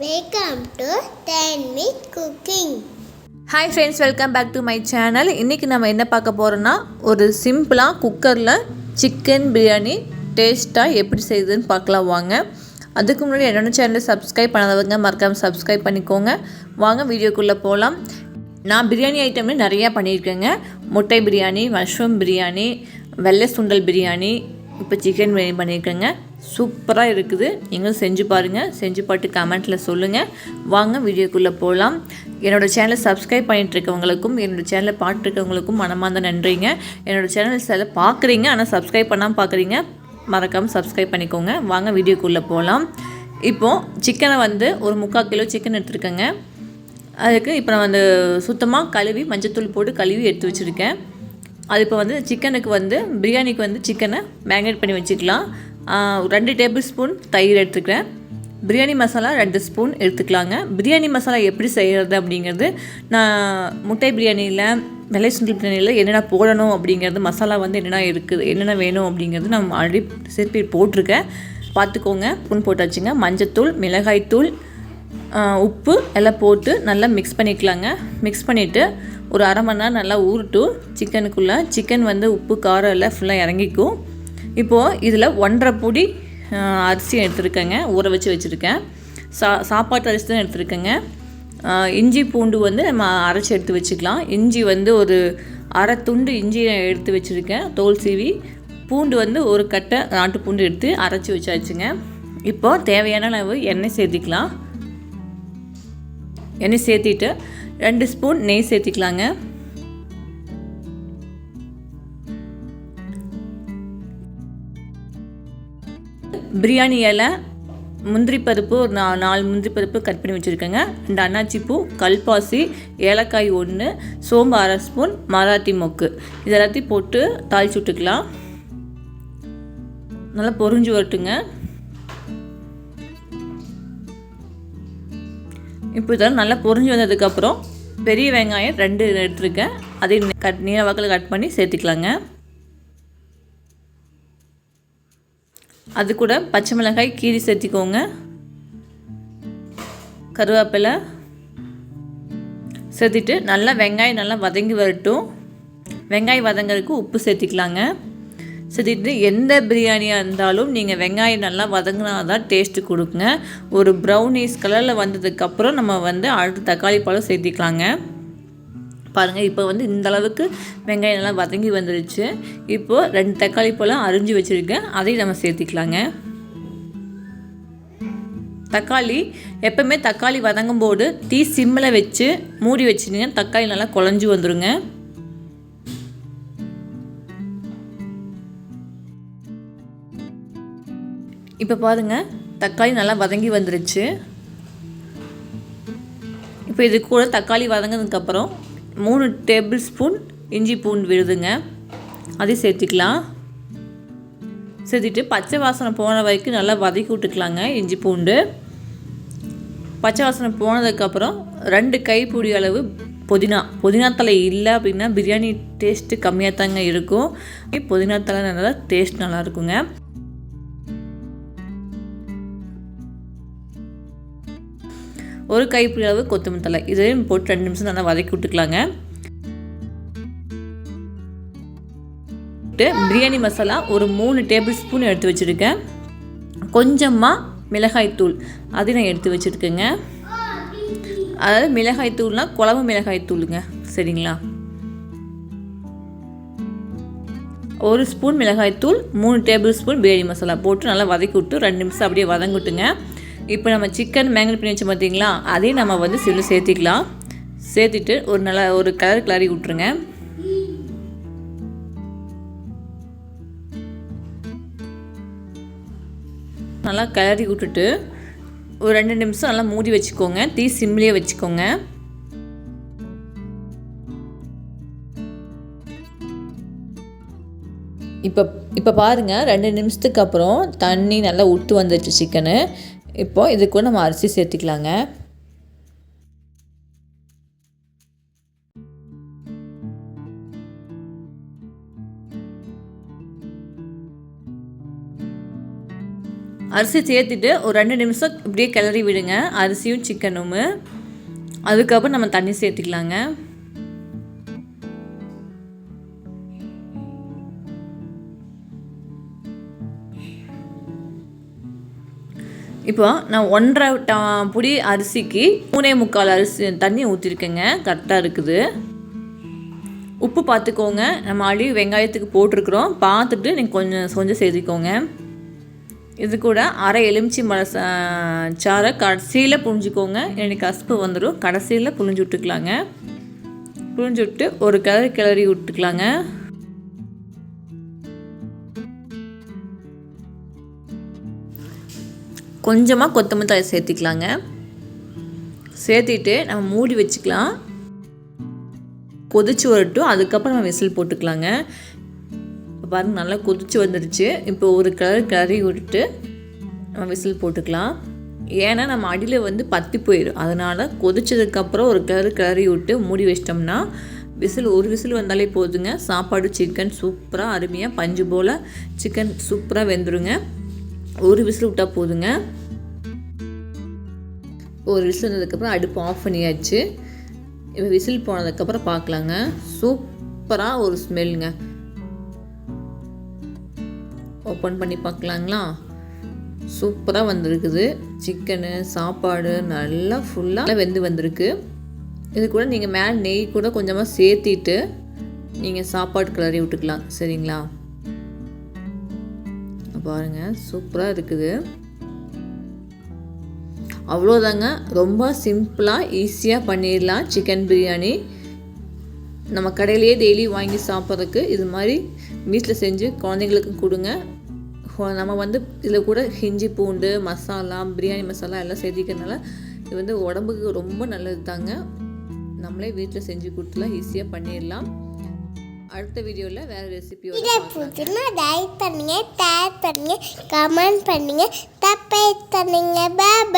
Welcome to 10 minute cooking. Hi friends, welcome back to my channel. இன்றைக்கி நம்ம என்ன பார்க்க போகிறோன்னா, ஒரு சிம்பிளாக குக்கரில் சிக்கன் பிரியாணி டேஸ்ட்டாக எப்படி செய்யுதுன்னு பார்க்கலாம் வாங்க. அதுக்கு முன்னாடி என்னோடய சேனலை சப்ஸ்கிரைப் பண்ணாதவங்க மறக்காமல் சப்ஸ்கிரைப் பண்ணிக்கோங்க. வாங்க வீடியோக்குள்ளே போகலாம். நான் பிரியாணி ஐட்டம்னு நிறையா பண்ணியிருக்கேங்க. முட்டை பிரியாணி, மஷ்ரூம் பிரியாணி, வெள்ளை சுண்டல் பிரியாணி, இப்போ சிக்கன் பிரியாணி பண்ணியிருக்கேங்க. சூப்பராக இருக்குது. நீங்களும் செஞ்சு பாருங்கள். செஞ்சு பார்த்து கமெண்ட்டில் சொல்லுங்கள். வாங்க வீடியோக்குள்ளே போகலாம். என்னோடய சேனலை சப்ஸ்கிரைப் பண்ணிகிட்ருக்கவங்களுக்கும் என்னோடய சேனலை பார்த்துருக்கவங்களுக்கும் மனமார்ந்த நன்றிங்க. என்னோடய சேனல் சில பார்க்குறீங்க, ஆனால் சப்ஸ்கிரைப் பண்ணாமல் பார்க்குறீங்க. மறக்காமல் சப்ஸ்கிரைப் பண்ணிக்கோங்க. வாங்க வீடியோக்குள்ளே போகலாம். இப்போது சிக்கனை ஒரு 3/4 கிலோ சிக்கன் எடுத்துருக்கேங்க. அதுக்கு இப்போ நான் சுத்தமாக கழுவி மஞ்சத்தூள் போட்டு கழுவி எடுத்து வச்சுருக்கேன். அது இப்போ சிக்கனுக்கு பிரியாணிக்கு சிக்கனை மேரினேட் பண்ணி வச்சுக்கலாம். 2 டேபிள் ஸ்பூன் தயிர் எடுத்துக்கிறேன். பிரியாணி மசாலா 2 ஸ்பூன் எடுத்துக்கலாங்க. பிரியாணி மசாலா எப்படி செய்கிறது அப்படிங்கிறது நான் முட்டை பிரியாணியில், வெள்ளை சுண்டல் பிரியாணியில் என்னென்ன போடணும் அப்படிங்கிறது, மசாலா என்னென்ன இருக்குது, என்னென்ன வேணும் அப்படிங்கிறது நான் ஆல்ரெடி சேர்த்து போட்டிருக்கேன். பார்த்துக்கோங்க. ஸ்பூன் போட்டாச்சுங்க. மஞ்சத்தூள், மிளகாய்த்தூள், உப்பு எல்லாம் போட்டு நல்லா மிக்ஸ் பண்ணிக்கலாங்க. மிக்ஸ் பண்ணிவிட்டு ஒரு அரை மணி நேரம் நல்லா ஊறட்டும். சிக்கனுக்குள்ளே சிக்கன் உப்பு காரம் எல்லாம் ஃபுல்லாக இறங்கிக்கும். இப்போது இதில் 1.5 பொடி அரிசி எடுத்துருக்கேங்க, ஊற வச்சுருக்கேன். சாப்பாட்டு அரிசி தான் எடுத்துருக்கேங்க. இஞ்சி பூண்டு நம்ம அரைச்சி எடுத்து வச்சுக்கலாம். இஞ்சி ஒரு அரை துண்டு இஞ்சி எடுத்து வச்சுருக்கேன், தோல் சீவி. பூண்டு ஒரு கட்டை நாட்டு பூண்டு எடுத்து அரைச்சி வச்சாச்சுங்க. இப்போது தேவையான அளவு எண்ணெய் சேர்த்திக்கலாம். எண்ணெய் சேர்த்திட்டு 2 ஸ்பூன் நெய் சேர்த்திக்கலாங்க. பிரியாணி இலை, முந்திரி பருப்பு ஒரு 4 முந்திரி பருப்பு கட் பண்ணி வச்சுருக்கேங்க. 2 அன்னாச்சி பூ, கல்பாசி, ஏலக்காய் 1, சோம்பு அரை ஸ்பூன், மராட்டி மொக்கு, இது எல்லாத்தையும் போட்டு தாளிச்சு விட்டுக்கலாம். நல்லா பொரிஞ்சு வரட்டுங்க. இப்போ இதெல்லாம் நல்லா பொரிஞ்சு வந்ததுக்கப்புறம் பெரிய வெங்காயம் 2 எடுத்துருக்கேன். அதையும் நீல வாக்கில் கட் பண்ணி சேர்த்துக்கலாங்க. அது கூட பச்சை மிளகாய் கீரி சேர்த்திக்கோங்க. கருவேப்பிலை சேர்த்திட்டு நல்லா வெங்காயம் நல்லா வதங்கி வரட்டும். வெங்காயம் வதங்கிறதுக்கு உப்பு சேர்த்திக்கலாங்க. சேர்த்திட்டு எந்த பிரியாணியாக இருந்தாலும் நீங்கள் வெங்காயம் நல்லா வதங்கினா தான் டேஸ்ட்டு கொடுக்குங்க. ஒரு ப்ரௌனிஷ் கலரில் வந்ததுக்கப்புறம் நம்ம அடுத்து தக்காளி பழம் சேர்த்திக்கலாங்க. பாருங்கள், இப்போ இந்த அளவுக்கு வெங்காயம் நல்லா வதங்கி வந்துடுச்சு. இப்போது 2 தக்காளி பழம் அரிஞ்சு வச்சுருக்கேன், அதையும் நம்ம சேர்த்திக்கலாங்க. தக்காளி எப்போவுமே தக்காளி வதங்கும் போது தீ சிம்மில் வச்சு மூடி வச்சுருங்க. தக்காளி நல்லா குழஞ்சி வந்துடுங்க. இப்போ பாருங்கள், தக்காளி நல்லா வதங்கி வந்துருச்சு. இப்போ இது கூட தக்காளி வதங்கினதுக்கப்புறம் 3 டேபிள் ஸ்பூன் இஞ்சி பூண்டு விழுதுங்க, அதையும் சேர்த்திக்கலாம். சேர்த்திட்டு பச்சை வாசனை போன வரைக்கும் நல்லா வதக்கி விட்டுக்கலாங்க. இஞ்சி பூண்டு பச்சை வாசனை போனதுக்கப்புறம் 2 கைப்பிடி அளவு புதினா தலை இல்லை அப்படின்னா பிரியாணி டேஸ்ட்டு கம்மியாக தாங்க இருக்கும். புதினா தலை நல்லா டேஸ்ட் நல்லா இருக்குங்க. ஒரு கைப்பிடி அளவு கொத்தமல்லி தழை, இதையும் போட்டு 2 நிமிஷம் நல்லா வதக்கி விட்டுக்கலாங்க. பிரியாணி மசாலா ஒரு 3 டேபிள் ஸ்பூன் எடுத்து வச்சுருக்கேன். கொஞ்சமாக மிளகாய்த்தூள் அதையும் நான் எடுத்து வச்சுருக்கேங்க. அதாவது மிளகாய்த்தூள்னால் குழம்பு மிளகாய்த்தூளுங்க, சரிங்களா. 1 ஸ்பூன் மிளகாய்த்தூள், 3 டேபிள் ஸ்பூன் பிரியாணி மசாலா போட்டு நல்லா வதக்கி விட்டு 2 நிமிஷம் அப்படியே வதங்கிட்டுங்க. இப்போ நம்ம சிக்கன் மேரினேட் பண்ணி வச்சு பார்த்தீங்களா, அதையும் நம்ம சில்லு சேர்த்திக்கலாம். சேர்த்திட்டு ஒரு கலர் கிளறி விட்ருங்க. நல்லா கிளறி விட்டுட்டு ஒரு 2 நிமிஷம் நல்லா மூடி வச்சுக்கோங்க. தீ சிம்லேயே வச்சுக்கோங்க. இப்போ பாருங்கள், 2 நிமிஷத்துக்கு அப்புறம் தண்ணி நல்லா விட்டு வந்துடுச்சு சிக்கனு. இப்போ இது கூட நம்ம அரிசி சேர்த்திக்கலாங்க. அரிசி சேர்த்துட்டு ஒரு 2 நிமிஷம் இப்படியே கிளறி விடுங்க, அரிசியும் சிக்கனும். அதுக்கப்புறம் நம்ம தண்ணி சேர்த்துக்கலாங்க. இப்போ நான் 1.5 புடி அரிசிக்கு 3.25 அரிசி தண்ணி ஊற்றிருக்கேங்க. கரெக்டாக இருக்குது. உப்பு பார்த்துக்கோங்க, நம்ம ஆல்ரெடி வெங்காயத்துக்கு போட்டிருக்கிறோம், பார்த்துட்டு நீங்கள் கொஞ்சம் சேர்த்துக்கோங்க. இது கூட அரை எலுமிச்சி சாறை கடைசியில் புழிஞ்சிக்கோங்க, எனக்கு கசப்பு வந்துடும். கடைசியில் புழிஞ்சு விட்டுக்கலாங்க. புழிஞ்சு விட்டு ஒரு கிளறி விட்டுக்கலாங்க. கொஞ்சமாக கொத்தமல்லி தழை சேர்த்திக்கலாங்க. சேர்த்திட்டு நம்ம மூடி வச்சுக்கலாம். கொதிச்சு வரட்டும், அதுக்கப்புறம் நம்ம விசில் போட்டுக்கலாங்க. இப்போ பாருங்கள், நல்லா கொதிச்சு வந்துடுச்சு. இப்போ ஒரு கிளறி விட்டுட்டு நம்ம விசில் போட்டுக்கலாம். ஏன்னா நம்ம அடியில் பற்றி போயிடும். அதனால் கொதிச்சதுக்கப்புறம் ஒரு கிளறி விட்டு மூடி வச்சிட்டோம்னா ஒரு விசில் வந்தாலே போதுங்க. சாப்பாடு சிக்கன் சூப்பராக அருமையாக பஞ்சு போல் சிக்கன் சூப்பராக வெந்துடுங்க. ஒரு விசில் விட்டால் போதுங்க. ஒரு விசில் வந்ததுக்கப்புறம் அடுப்பு ஆஃப் பண்ணியாச்சு. இப்போ விசில் போனதுக்கப்புறம் பார்க்கலாங்க. சூப்பராக ஒரு ஸ்மெல்லுங்க. ஓப்பன் பண்ணி பார்க்கலாங்களா? சூப்பராக வந்திருக்குது. சிக்கனு சாப்பாடு நல்லா ஃபுல்லாக வெந்து வந்திருக்கு. இது கூட நீங்கள் மேலே நெய் கூட கொஞ்சமாக சேர்த்திட்டு நீங்கள் சாப்பாடு கிளறி விட்டுக்கலாம். சரிங்களா? பாருங்கள், சூப்பராக இருக்குது. அவ்வளோதாங்க. ரொம்ப சிம்பிளாக ஈஸியாக பண்ணிடலாம் சிக்கன் பிரியாணி. நம்ம கடையிலேயே டெய்லி வாங்கி சாப்பிட்றதுக்கு இது மாதிரி வீட்டில் செஞ்சு குழந்தைங்களுக்கு கொடுங்க. நம்ம இதில் கூட இஞ்சி பூண்டு மசாலா பிரியாணி மசாலா எல்லாம் சேர்த்திக்கிறதுனால இது உடம்புக்கு ரொம்ப நல்லது தாங்க. நம்மளே வீட்டில் செஞ்சு கொடுத்துலாம் ஈஸியாக பண்ணிடலாம். அடுத்த வீடியோவில் வேறு ரெசிபியோட லைக் பண்ணுங்க, ஷேர் பண்ணுங்க, கமெண்ட் பண்ணுங்க, சப்ஸ்கிரைப் பண்ணுங்க. பாய்.